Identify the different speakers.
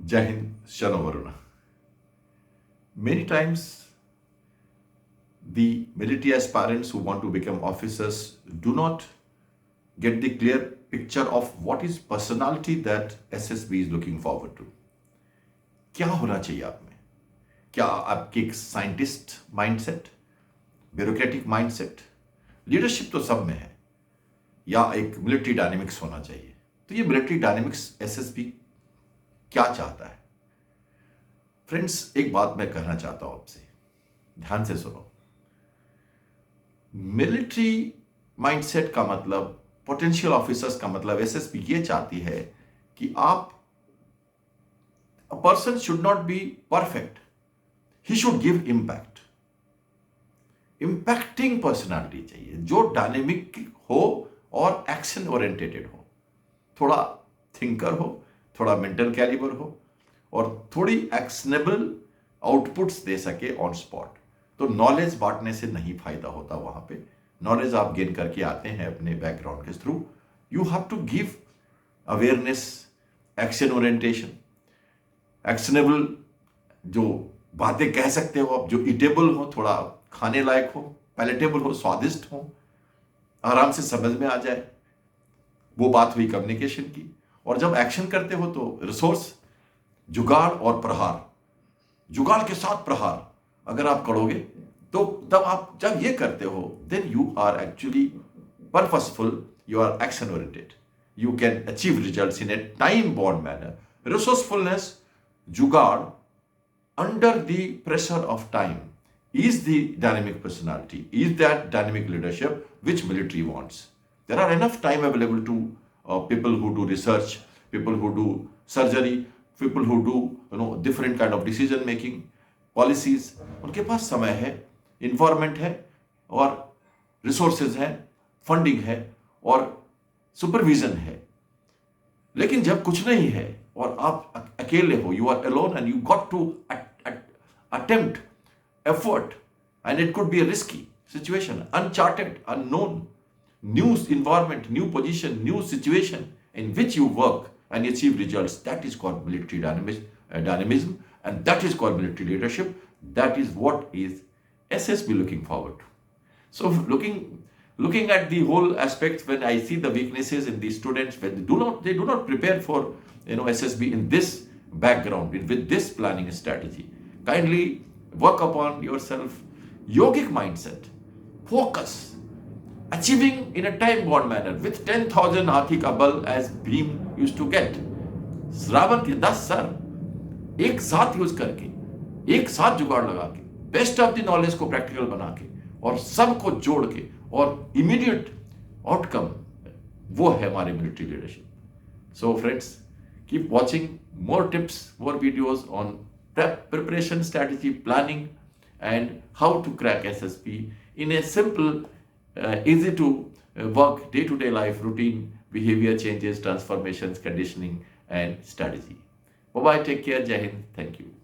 Speaker 1: Jai Hind, Shano Varuna. Many times, the military aspirants who want to become officers do not get the clear picture of what is personality that SSB is looking forward to. क्या होना चाहिए आप में? क्या आपकी एक scientist mindset, bureaucratic mindset, leadership तो सब में है, या एक मिलिट्री डायनेमिक्स होना चाहिए? तो ये मिलिट्री डायनेमिक्स एसएसबी क्या चाहता है? फ्रेंड्स, एक बात मैं कहना चाहता हूं आपसे, ध्यान से सुनो। मिलिट्री माइंडसेट का मतलब, पोटेंशियल ऑफिसर्स का मतलब, एसएसबी ये चाहती है कि आप, a person should not be perfect, he should give impact. Impacting personality चाहिए जो डायनेमिक हो और एक्शन ओरिएंटेटेड हो, थोड़ा थिंकर हो, थोड़ा मेंटल कैलिबर हो, और थोड़ी एक्शनेबल आउटपुट्स दे सके ऑन स्पॉट। तो नॉलेज बांटने से नहीं फायदा होता, वहां पे नॉलेज आप गेन करके आते हैं अपने बैकग्राउंड के through. You have to give awareness, action orientation, actionable जो बातें कह सकते हो आप, जो ईटेबल हो, थोड़ा खाने लायक हो, पैलेटेबल हो, स्वादिष्ट हो, आराम से समझ में आ जाए। वो बात हुई कम्युनिकेशन की। और जब एक्शन करते हो तो रिसोर्स, जुगाड़ और प्रहार, जुगाड़ के साथ प्रहार अगर आप करोगे तो तब आप जब ये करते हो, then you are actually purposeful, you are action oriented, you can achieve results in a time bond manner. Resourcefulness, jugaad under the pressure of time is the dynamic personality, is that dynamic leadership which military wants. There are enough time available to people who do research, people who do surgery, people who do different kind of decision making policies. उनके पास समय है, environment है, और resources है, funding है, और supervision है। लेकिन जब कुछ नहीं है और आप अकेले हो, you are alone and you got to attempt, effort, and it could be a risky situation, uncharted, unknown, new environment, new position, new situation in which you work and achieve results. That is called military dynamism, and that is called military leadership. That is what is SSB looking forward to. So looking at the whole aspect, when I see the weaknesses in these students, when they do not prepare for SSB in this background, with this planning strategy, kindly work upon yourself. Yogic mindset, focus, achieving in a time bound manner with 10,000 हाथी का बल as Bhim used to get. Ravan के 10 sir एक साथ use करके, एक साथ जुगाड़ लगा के, बेस्ट ऑफ द नॉलेज को प्रैक्टिकल बना के, और सबको जोड़ के, और इमीडिएट आउटकम, वो है हमारी military leadership. So friends, keep watching more tips, more videos on preparation strategy, planning, and how to crack SSB in a simple, easy to work day-to-day life routine, behavior changes, transformations, conditioning, and strategy. Bye-bye, take care, Jai Hind, thank you.